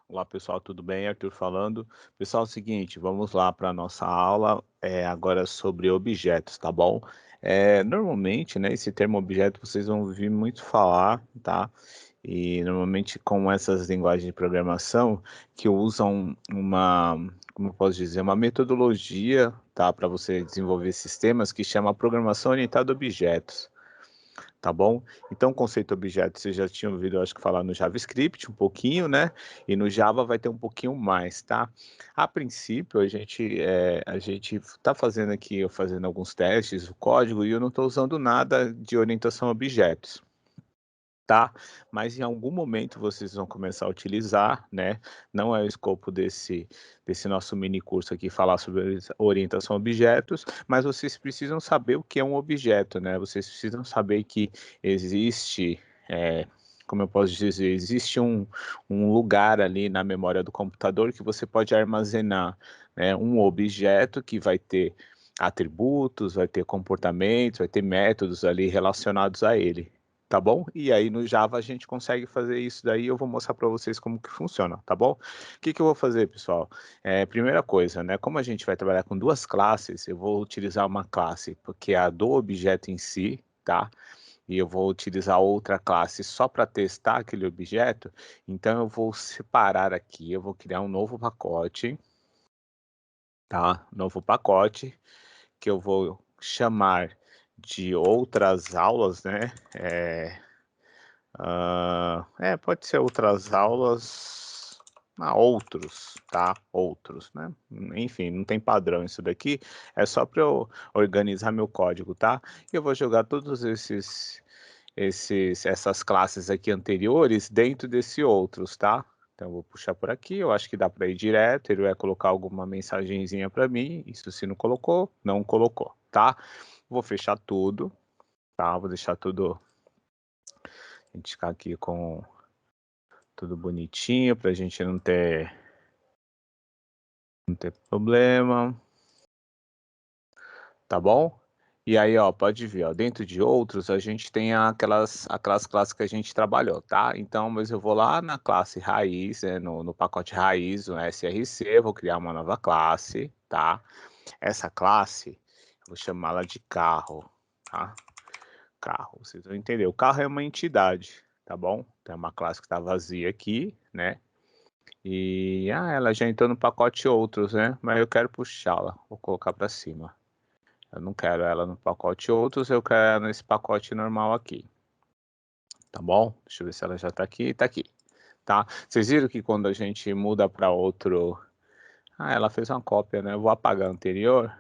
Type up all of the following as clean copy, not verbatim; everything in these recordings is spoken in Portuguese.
Olá pessoal, tudo bem? Arthur falando. Pessoal, é o seguinte, vamos lá para a nossa aula agora sobre objetos, tá bom? Normalmente, né, esse termo objeto vocês vão ouvir muito falar, tá? E normalmente com essas linguagens de programação que usam como eu posso dizer, uma metodologia, tá, para você desenvolver sistemas que chama programação orientada a objetos. Tá bom? Então, o conceito objeto, você já tinha ouvido, eu acho que falar no JavaScript um pouquinho, né? E no Java vai ter um pouquinho mais, tá? A princípio, a gente está fazendo aqui, eu fazendo alguns testes, o código, e eu não estou usando nada de orientação a objetos. Tá, mas em algum momento vocês vão começar a utilizar, né, não é o escopo desse nosso mini curso aqui falar sobre orientação a objetos, mas vocês precisam saber o que é um objeto, né, vocês precisam saber que existe, como eu posso dizer, existe um lugar ali na memória do computador que você pode armazenar, né, um objeto que vai ter atributos, vai ter comportamentos, vai ter métodos ali relacionados a ele. Tá bom? E aí no Java a gente consegue fazer isso daí, eu vou mostrar para vocês como que funciona, tá bom? O que que eu vou fazer, pessoal? Primeira coisa, né, como a gente vai trabalhar com 2 classes, eu vou utilizar uma classe, porque é a do objeto em si, tá? E eu vou utilizar outra classe só para testar aquele objeto, então eu vou separar aqui, eu vou criar um novo pacote, tá? Novo pacote, que eu vou chamar de outras aulas, né, pode ser outras aulas, outros, tá, outros, né, enfim, não tem padrão isso daqui, é só para eu organizar meu código, tá. E eu vou jogar todos essas classes aqui anteriores dentro desse outros, tá. Então eu vou puxar por aqui, eu acho que dá para ir direto, ele vai colocar alguma mensagenzinha para mim, isso se não colocou, não colocou, tá. Vou fechar tudo, tá, vou deixar tudo, a gente ficar aqui com tudo bonitinho para a gente não ter problema, tá bom? E aí, ó, pode ver, ó, dentro de outros a gente tem aquelas classes que a gente trabalhou, tá? Então, mas eu vou lá na classe raiz, no pacote raiz, no SRC, vou criar uma nova classe, tá? Essa classe, eu vou chamá-la de carro, tá? Carro, vocês vão entender. O carro é uma entidade, tá bom? Tem uma classe que está vazia aqui, né? E, ela já entrou no pacote outros, né, mas eu quero puxá-la, vou colocar para cima. Eu não quero ela no pacote outros, eu quero ela nesse pacote normal aqui, tá bom? Deixa eu ver se ela já tá aqui, tá? Vocês viram que quando a gente muda para outro, ela fez uma cópia, né, eu vou apagar a anterior,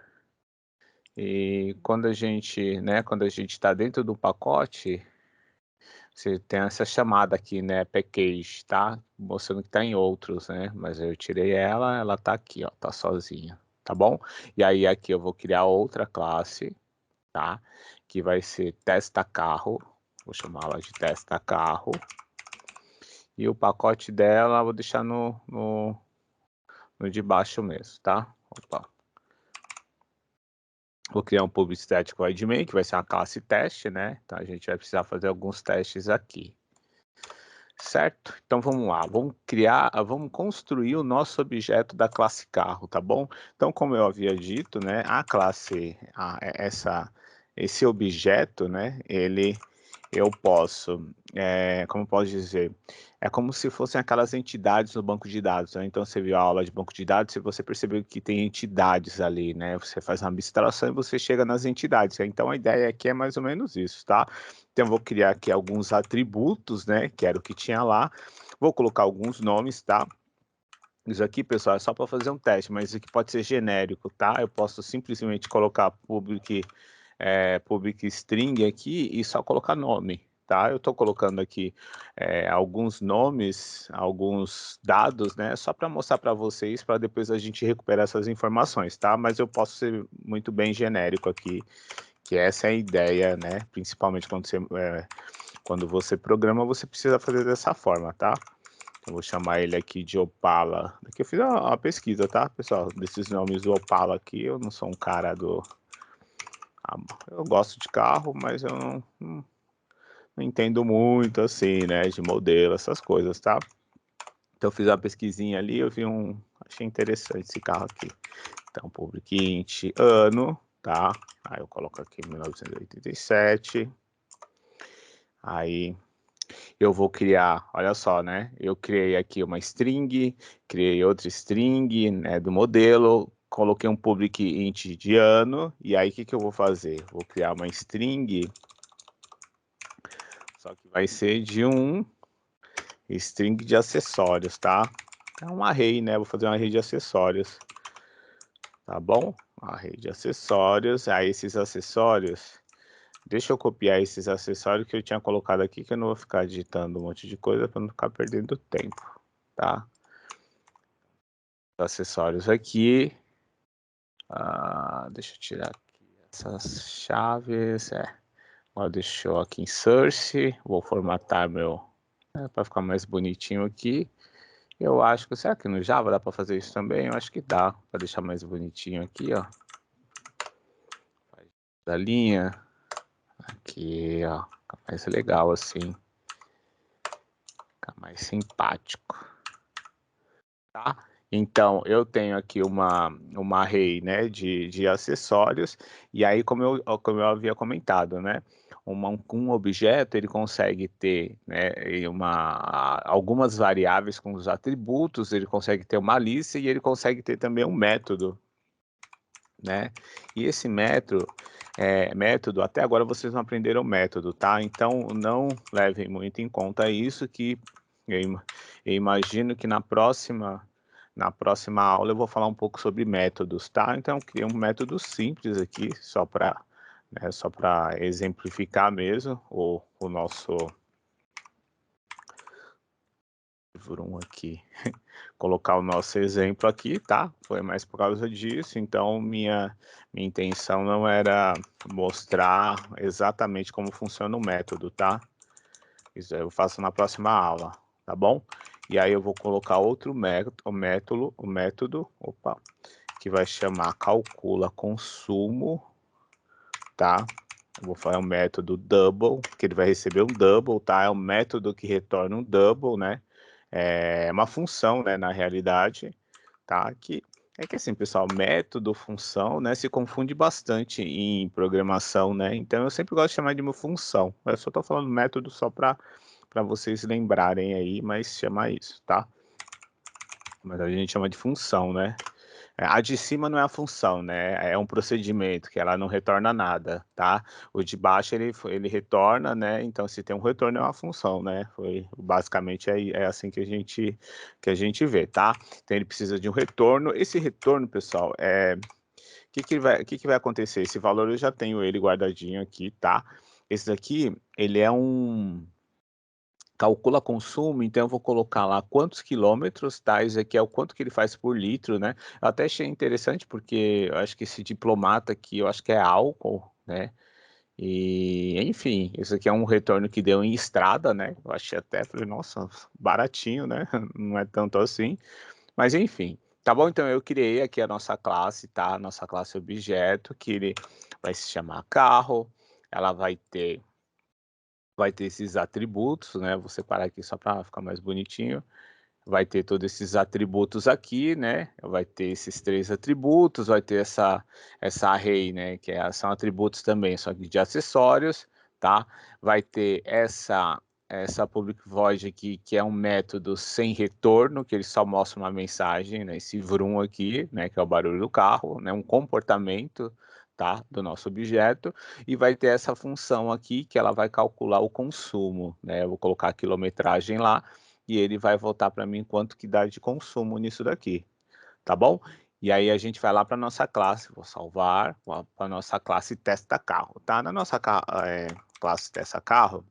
e quando a gente está dentro do pacote, você tem essa chamada aqui, né, package, tá, mostrando que está em outros, né, mas eu tirei ela, ela tá aqui, ó, tá sozinha, tá bom? E aí aqui eu vou criar outra classe, tá, que vai ser testa carro, vou chamá-la de testa carro, e o pacote dela eu vou deixar no de baixo mesmo, tá? Opa. Vou criar um public void main, que vai ser uma classe teste, né, então a gente vai precisar fazer alguns testes aqui. Certo? Então vamos lá, vamos construir o nosso objeto da classe carro, tá bom? Então, como eu havia dito, né, a classe, esse objeto, né, eu posso, como eu posso dizer, é como se fossem aquelas entidades no banco de dados, né? Então você viu a aula de banco de dados e você percebeu que tem entidades ali, né? Você faz uma abstração e você chega nas entidades. Então a ideia aqui é mais ou menos isso, tá? Então eu vou criar aqui alguns atributos, né, que era o que tinha lá. Vou colocar alguns nomes, tá? Isso aqui, pessoal, é só para fazer um teste, mas isso aqui pode ser genérico, tá? Eu posso simplesmente colocar public string aqui e só colocar nome, tá? Eu estou colocando aqui alguns nomes, alguns dados, né? Só para mostrar para vocês, para depois a gente recuperar essas informações, tá? Mas eu posso ser muito bem genérico aqui, que essa é a ideia, né? Principalmente quando você programa, você precisa fazer dessa forma, tá? Eu vou chamar ele aqui de Opala. Aqui eu fiz uma pesquisa, tá, pessoal? Desses nomes do Opala aqui, eu não sou um cara do... eu gosto de carro, mas eu não entendo muito, assim, né, de modelo, essas coisas, tá? Então eu fiz uma pesquisinha ali, eu vi achei interessante esse carro aqui. Então, public int ano, tá? Aí eu coloco aqui 1987. Aí eu vou criar, olha só, né? Eu criei aqui uma string, criei outra string, né, do modelo, coloquei um public int de ano, e aí o que eu vou fazer? Vou criar uma string, só que vai ser de um string de acessórios, tá? É um array, né? Vou fazer um array de acessórios, tá bom? Um array de acessórios, aí esses acessórios, deixa eu copiar esses acessórios que eu tinha colocado aqui, que eu não vou ficar digitando um monte de coisa para não ficar perdendo tempo, tá? Acessórios aqui. Deixa eu tirar aqui essas chaves. Agora deixa eu aqui em source. Vou formatar meu, para ficar mais bonitinho aqui. Eu acho que, será que no Java dá para fazer isso também? Eu acho que dá, para deixar mais bonitinho aqui, ó. Da linha. Aqui, ó. Fica mais legal assim. Fica mais simpático. Tá? Então, eu tenho aqui uma array, né, de acessórios, e aí, como eu havia comentado, né, um objeto, ele consegue ter, né, algumas variáveis com os atributos, ele consegue ter uma lista e ele consegue ter também um método, né, e esse método, até agora vocês não aprenderam método, tá? Então, não levem muito em conta isso, que eu imagino que na próxima aula eu vou falar um pouco sobre métodos, tá? Então, eu criei um método simples aqui, só para exemplificar mesmo o nosso livro aqui, colocar o nosso exemplo aqui, tá? Foi mais por causa disso, então minha intenção não era mostrar exatamente como funciona o método, tá? Isso eu faço na próxima aula, tá bom? E aí eu vou colocar outro método, que vai chamar calcula consumo, tá? Eu vou falar um método double, que ele vai receber um double, tá? É um método que retorna um double, né? É uma função, né, na realidade, tá? É que assim, pessoal, método, função, né, se confunde bastante em programação, né? Então eu sempre gosto de chamar de uma função. Eu só estou falando método só para vocês lembrarem aí, mas chamar isso, tá? Mas a gente chama de função, né? A de cima não é a função, né? É um procedimento que ela não retorna nada, tá? O de baixo ele retorna, né? Então, se tem um retorno, é uma função, né? Basicamente é assim que a gente vê, tá? Então, ele precisa de um retorno. Esse retorno, pessoal, o que que vai acontecer? Esse valor eu já tenho ele guardadinho aqui, tá? Esse daqui, ele é calcula consumo, então eu vou colocar lá quantos quilômetros, tá? Isso aqui é o quanto que ele faz por litro, né? Eu até achei interessante porque eu acho que esse diplomata aqui, eu acho que é álcool, né? E, enfim, isso aqui é um retorno que deu em estrada, né? Eu achei até, falei, nossa, baratinho, né? Não é tanto assim. Mas, enfim, tá bom? Então eu criei aqui a nossa classe, tá? Nossa classe objeto, que ele vai se chamar carro, ela vai ter esses atributos, né? Vou separar aqui só para ficar mais bonitinho. Vai ter todos esses atributos aqui, né? Vai ter esses três atributos, vai ter essa array, né? São atributos também, só que de acessórios, tá? Vai ter essa public void aqui, que é um método sem retorno, que ele só mostra uma mensagem, né? Esse vrum aqui, né? Que é o barulho do carro, né? Um comportamento, tá? Do nosso objeto, e vai ter essa função aqui que ela vai calcular o consumo, né? Eu vou colocar a quilometragem lá e ele vai voltar para mim quanto que dá de consumo nisso daqui, tá bom? E aí a gente vai lá para nossa classe, vou salvar para nossa classe testa carro, tá? Na nossa classe testa carro,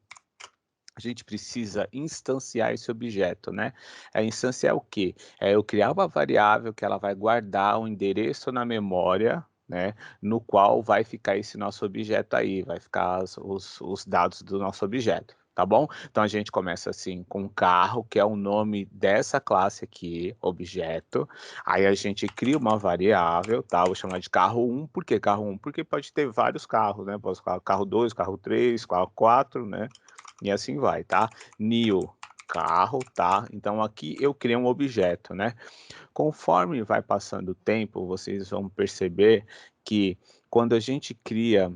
a gente precisa instanciar esse objeto, né? Instanciar o quê? Eu criar uma variável que ela vai guardar o endereço na memória, né? No qual vai ficar esse nosso objeto aí, vai ficar os dados do nosso objeto, tá bom? Então a gente começa assim com carro, que é o nome dessa classe aqui, objeto. Aí a gente cria uma variável, tá? Vou chamar de carro 1. Por que carro 1? Porque pode ter vários carros, né? Pode ser carro 2, carro 3, carro 4, né? E assim vai, tá? New. carro, tá? Então aqui eu criei um objeto, né? Conforme vai passando o tempo, vocês vão perceber que quando a gente cria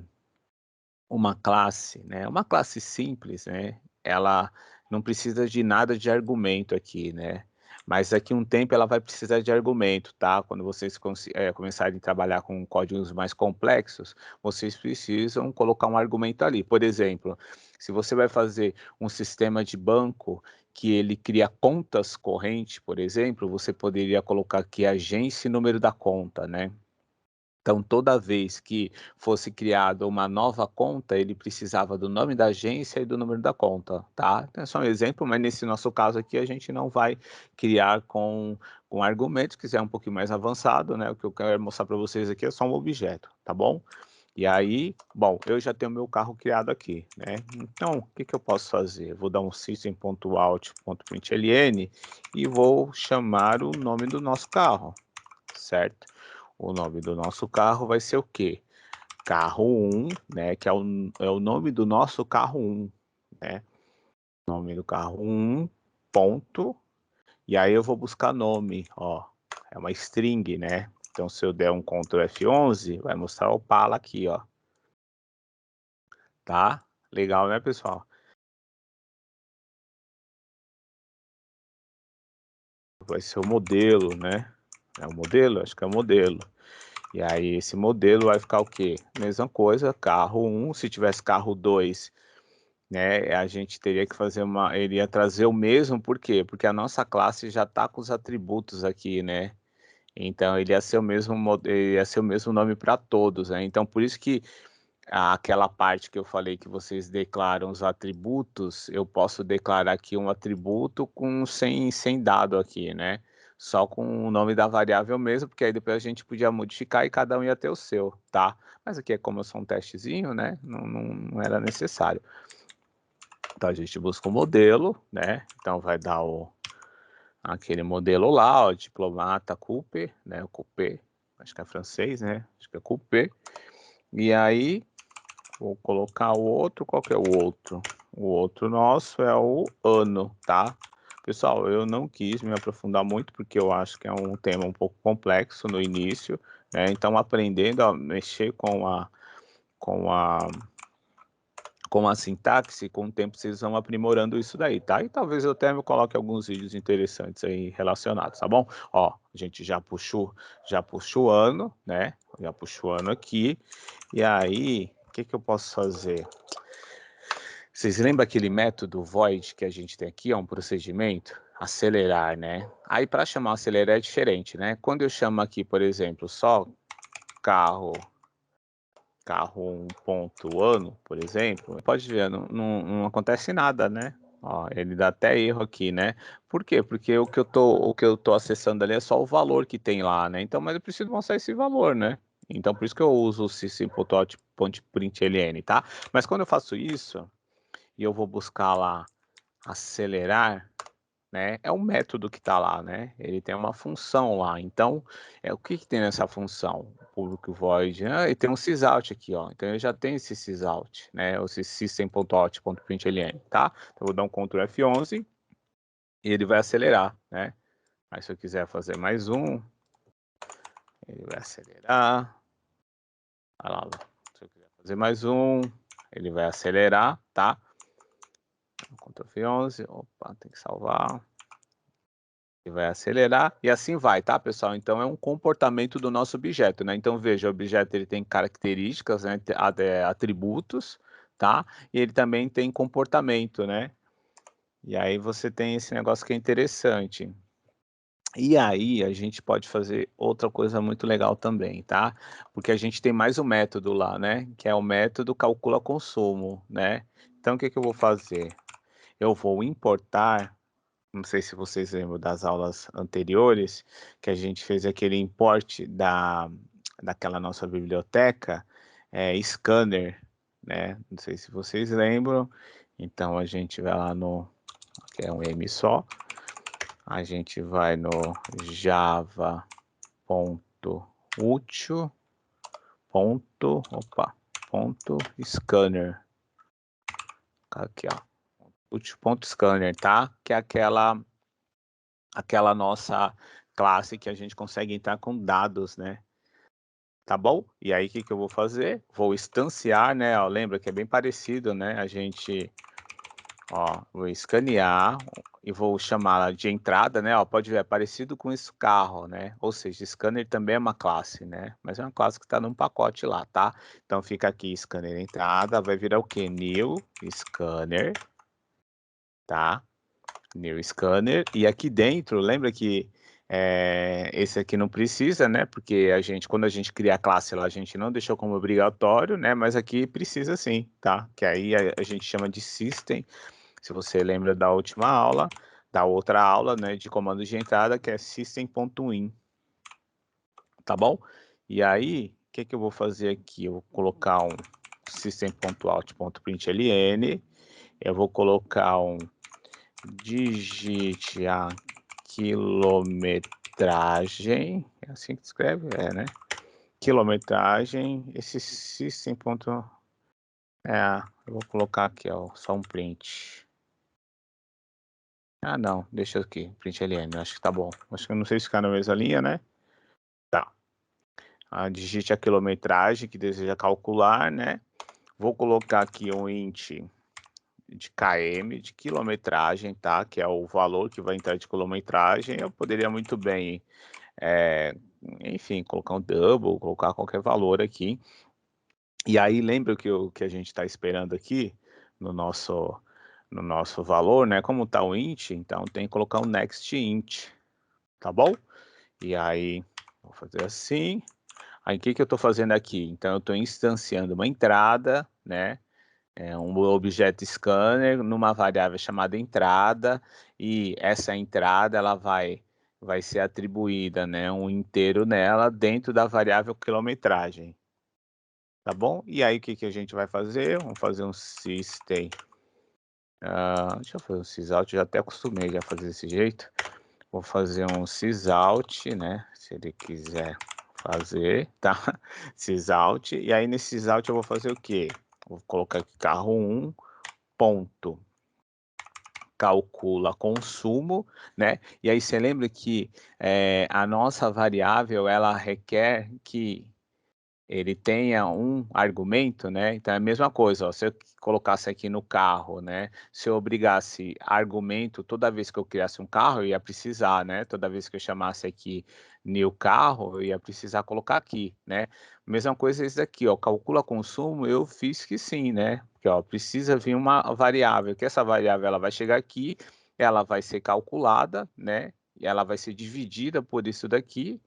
uma classe, né, uma classe simples, né, ela não precisa de nada de argumento aqui, né, mas daqui um tempo ela vai precisar de argumento, tá? Quando vocês começarem a trabalhar com códigos mais complexos, vocês precisam colocar um argumento ali. Por exemplo, se você vai fazer um sistema de banco que ele cria contas correntes, por exemplo, você poderia colocar aqui agência e número da conta, né? Então, toda vez que fosse criada uma nova conta, ele precisava do nome da agência e do número da conta, tá? Então, é só um exemplo, mas nesse nosso caso aqui, a gente não vai criar com argumentos, que é um pouquinho mais avançado, né? O que eu quero mostrar para vocês aqui é só um objeto, tá bom? E aí, bom, eu já tenho meu carro criado aqui, né? Então, o que que eu posso fazer? Vou dar um system.out.println e vou chamar o nome do nosso carro, certo? O nome do nosso carro vai ser o quê? Carro 1, né, que é o nome do nosso carro 1, né? Nome do carro 1, ponto, e aí eu vou buscar nome, ó, é uma string, né? Então se eu der um Ctrl F11, vai mostrar o Opala aqui, ó. Tá? Legal, né, pessoal? Vai ser o modelo, né? É o modelo? Acho que é o modelo. E aí esse modelo vai ficar o quê? Mesma coisa, carro 1, se tivesse carro 2, né, a gente teria que fazer ele ia trazer o mesmo, por quê? Porque a nossa classe já está com os atributos aqui, né? Então ele ia ser o mesmo, ele ia ser o mesmo nome para todos, né? Então por isso que aquela parte que eu falei que vocês declaram os atributos, eu posso declarar aqui um atributo com sem dado aqui, né? Só com o nome da variável mesmo, porque aí depois a gente podia modificar e cada um ia ter o seu, tá? Mas aqui é como eu sou um testezinho, né? Não era necessário. Então a gente busca o modelo, né? Então vai dar aquele modelo lá, ó, diplomata Coupé, né? O Coupé, acho que é francês, né? Acho que é Coupé. E aí vou colocar o outro, qual que é o outro? O outro nosso é o ano, tá? Pessoal, eu não quis me aprofundar muito porque eu acho que é um tema um pouco complexo no início, né? Então aprendendo a mexer com a com a sintaxe, com o tempo vocês vão aprimorando isso daí, tá? E talvez eu até me coloque alguns vídeos interessantes aí relacionados, tá bom? Ó, a gente já puxou o ano, né? Já puxou o ano aqui. E aí, o que que eu posso fazer? Vocês lembram aquele método void que a gente tem aqui, ó, um procedimento? Acelerar, né? Aí para chamar acelerar é diferente, né? Quando eu chamo aqui, por exemplo, só carro carro 1 ponto ano, por exemplo, pode ver, não acontece nada, né? Ó, ele dá até erro aqui, né? Por quê? Porque o que eu tô acessando ali é só o valor que tem lá, né? Então, mas eu preciso mostrar esse valor, né? Então, por isso que eu uso o system.out.println, tá? Mas quando eu faço isso, e eu vou buscar lá acelerar, né, é um método que está lá, né? Ele tem uma função lá. Então, o que que tem nessa função? Público void, e tem um sysout aqui, ó. Então eu já tenho esse sysout, né? O system.out.println, tá? Então eu vou dar um Ctrl F11 e ele vai acelerar, né? Aí se eu quiser fazer mais um, ele vai acelerar. Olha lá, se eu quiser fazer mais um, ele vai acelerar, tá? Ctrl F11, opa, tem que salvar. E vai acelerar e assim vai, tá, pessoal? Então é um comportamento do nosso objeto, né? Então veja, o objeto ele tem características, né? Atributos, tá? E ele também tem comportamento, né? E aí você tem esse negócio que é interessante. E aí a gente pode fazer outra coisa muito legal também, tá? Porque a gente tem mais um método lá, né? Que é o método calcula consumo, né? Então o que que eu vou fazer? Eu vou importar, não sei se vocês lembram das aulas anteriores, que a gente fez aquele import daquela nossa biblioteca, scanner, né? Não sei se vocês lembram. Então a gente vai lá no, que é um M só, a gente vai no java.util, ponto scanner. Aqui, ó. Scanner, tá? Que é aquela nossa classe que a gente consegue entrar com dados, né? Tá bom? E aí, o que que eu vou fazer? Vou instanciar, né? Ó, lembra que é bem parecido, né? A gente, ó, vou escanear e vou chamar de entrada, né? Ó, pode ver, é parecido com esse carro, né? Ou seja, scanner também é uma classe, né? Mas é uma classe que está num pacote lá, tá? Então fica aqui scanner entrada, vai virar o quê? New scanner, tá? New Scanner, e aqui dentro, lembra que esse aqui não precisa, né? Porque quando a gente cria a classe lá, a gente não deixou como obrigatório, né? Mas aqui precisa sim, tá? Que aí a gente chama de System, se você lembra da última aula, da outra aula, né? De comando de entrada, que é System.in, tá bom? E aí, o que que eu vou fazer aqui? Eu vou colocar um System.out.println, eu vou colocar um digite a quilometragem, é assim que escreve? É, né? Quilometragem, esse system ponto, eu vou colocar aqui, ó, só um print. Ah, não, deixa aqui, print ln, acho que tá bom. Acho que eu não sei se ficar na mesma linha, né? Tá. Digite a quilometragem que deseja calcular, né? Vou colocar aqui um int de km, de quilometragem, tá? Que é o valor que vai entrar de quilometragem. Eu poderia muito bem, enfim, colocar um double, colocar qualquer valor aqui. E aí lembra que a gente está esperando aqui no nosso valor, né? Como tá o int, então tem que colocar um next int, tá bom? E aí vou fazer assim. Aí o que que eu estou fazendo aqui? Então eu estou instanciando uma entrada, né? Um objeto scanner numa variável chamada entrada, e essa entrada ela vai ser atribuída, né, um inteiro nela dentro da variável quilometragem, tá bom? E aí o que que a gente vai fazer? Vamos fazer um system, deixa eu fazer um sysout, já até acostumei a fazer desse jeito. Vou fazer um sysout, né, se ele quiser fazer, tá? Sysout, e aí nesse sysout eu vou fazer o quê? Vou colocar aqui carro 1, ponto, calcula consumo, né? E aí você lembra que a nossa variável ela requer que ele tenha um argumento, né? Então é a mesma coisa, ó, se eu colocasse aqui no carro, né? Se eu obrigasse argumento toda vez que eu criasse um carro, eu ia precisar, né? Toda vez que eu chamasse aqui new carro, eu ia precisar colocar aqui, né? Mesma coisa esse daqui, ó, calcula consumo, eu fiz que sim, né? Porque ó, precisa vir uma variável, que essa variável ela vai chegar aqui, ela vai ser calculada, né? E ela vai ser dividida por isso daqui,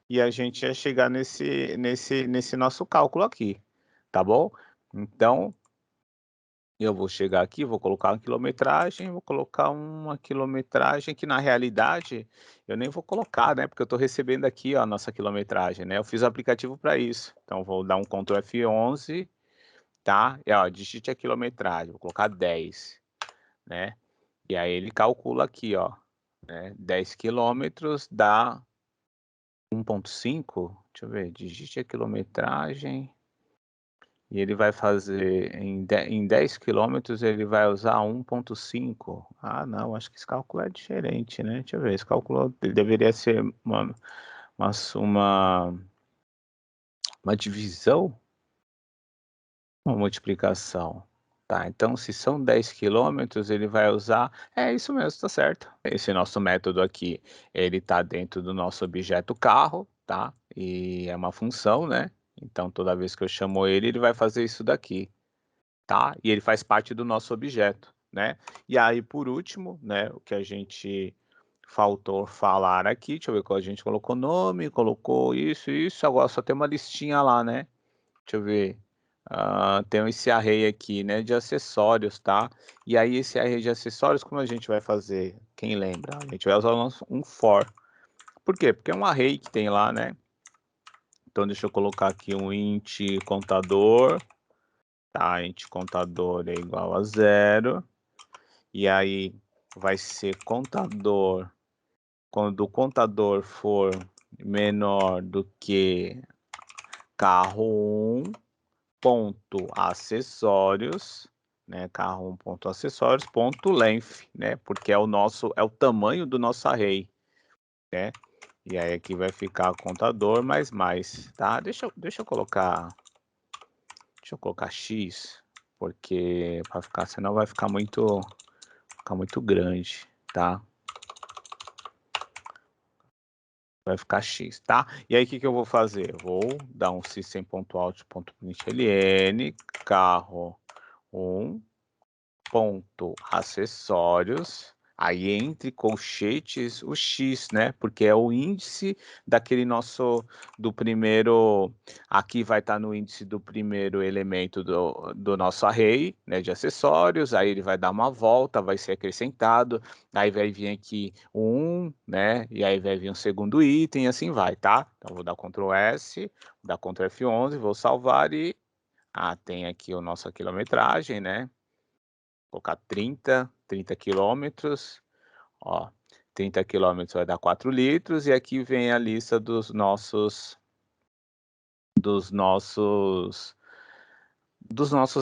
e a gente ia chegar nesse nosso cálculo aqui, tá bom? Então, eu vou chegar aqui, vou colocar uma quilometragem, vou colocar uma quilometragem que na realidade eu nem vou colocar, né? Porque eu estou recebendo aqui ó, a nossa quilometragem, né? Eu fiz o aplicativo para isso. Então, vou dar um Ctrl F11, tá? E ó, digite a quilometragem, vou colocar 10, né? E aí ele calcula aqui, ó, né? 10 quilômetros dá 1,5, deixa eu ver, digite a quilometragem, e ele vai fazer em 10 quilômetros, ele vai usar 1,5. Ah, não, acho que esse cálculo é diferente, né? Deixa eu ver, esse cálculo deveria ser uma, uma, uma divisão, uma multiplicação. Tá, então se são 10 quilômetros, ele vai usar, isso mesmo, tá certo. Esse nosso método aqui, ele tá dentro do nosso objeto carro, tá? E é uma função, né? Então toda vez que eu chamo ele, ele vai fazer isso daqui, tá? E ele faz parte do nosso objeto, né? E aí por último, né, o que a gente faltou falar aqui, deixa eu ver qual a gente colocou nome, colocou isso, agora só tem uma listinha lá, né? Deixa eu ver. Tem esse array aqui, né, de acessórios, tá? E aí esse array de acessórios, como a gente vai fazer? Quem lembra? A gente vai usar um for. Por quê? Porque é um array que tem lá, né? Então deixa eu colocar aqui um int contador, tá? Int contador é igual a 0. E aí vai ser contador, quando o contador for menor do que carro 1, ponto acessórios, né? Carro1.acessórios.length, né? Porque é o tamanho do nosso array, né? E aí aqui vai ficar contador mais, tá? Deixa eu colocar X, porque para ficar, senão vai ficar muito grande, tá? Vai ficar X, tá? E aí o que eu vou fazer? Eu vou dar um system.out.println carro 1 ponto acessórios, aí entre colchetes o X, né? Porque é o índice daquele do primeiro, aqui vai estar no índice do primeiro elemento do nosso array, né, de acessórios, aí ele vai dar uma volta, vai ser acrescentado, aí vai vir aqui o 1, né, e aí vai vir um segundo item, e assim vai, tá? Então vou dar Ctrl S, vou dar Ctrl F11, vou salvar e, tem aqui a nossa quilometragem, né? Colocar 30 quilômetros, ó, 30 quilômetros vai dar 4 litros, e aqui vem a lista dos nossos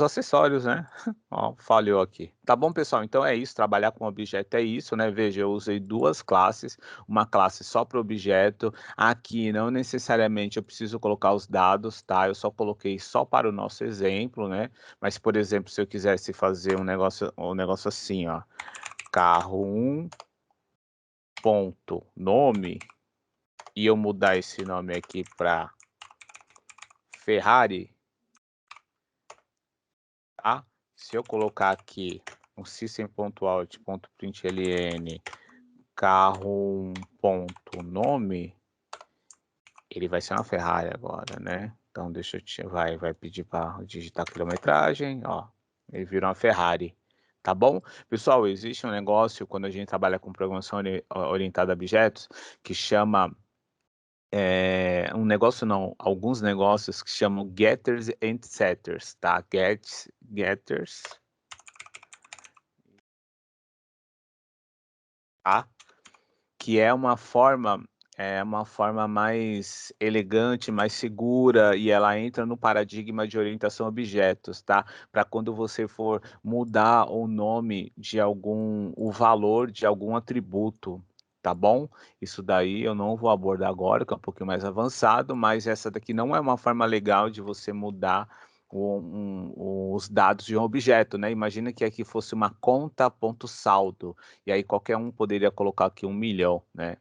acessórios, né? Ó, falhou aqui. Tá bom, pessoal? Então é isso, trabalhar com objeto é isso, né? Veja, eu usei duas classes, uma classe só para objeto. Aqui não necessariamente eu preciso colocar os dados, tá? Eu só coloquei só para o nosso exemplo, né? Mas, por exemplo, se eu quisesse fazer um negócio assim, ó, carro 1 ponto nome, e eu mudar esse nome aqui para Ferrari, tá? Se eu colocar aqui um system.out.println carro 1 ponto nome, ele vai ser uma Ferrari agora, né? Então deixa eu vai pedir para digitar a quilometragem, ó, ele virou uma Ferrari. Tá bom? Pessoal, existe um negócio quando a gente trabalha com programação orientada a objetos que chama um negócio não, alguns negócios que chamam getters and setters, tá? Getters, tá? Que é uma forma mais elegante, mais segura, e ela entra no paradigma de orientação a objetos, tá? Para quando você for mudar o nome de o valor de algum atributo, tá bom? Isso daí eu não vou abordar agora, que é um pouquinho mais avançado, mas essa daqui não é uma forma legal de você mudar os dados de um objeto, né? Imagina que aqui fosse uma conta ponto saldo, e aí qualquer um poderia colocar aqui 1 milhão, né?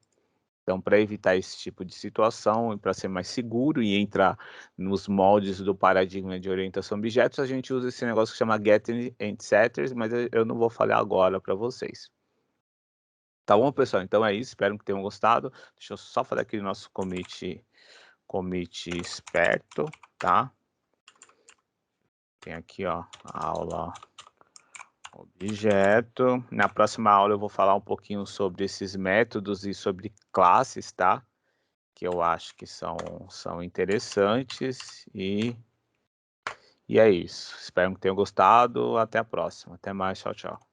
Então, para evitar esse tipo de situação e para ser mais seguro e entrar nos moldes do paradigma de orientação a objetos, a gente usa esse negócio que chama Getter and Setters, mas eu não vou falar agora para vocês. Tá bom, pessoal? Então é isso, espero que tenham gostado. Deixa eu só fazer aquele nosso commit esperto, tá? Tem aqui, ó, a aula objeto. Na próxima aula eu vou falar um pouquinho sobre esses métodos e sobre classes, tá? Que eu acho que são interessantes e é isso. Espero que tenham gostado. Até a próxima. Até mais. Tchau, tchau.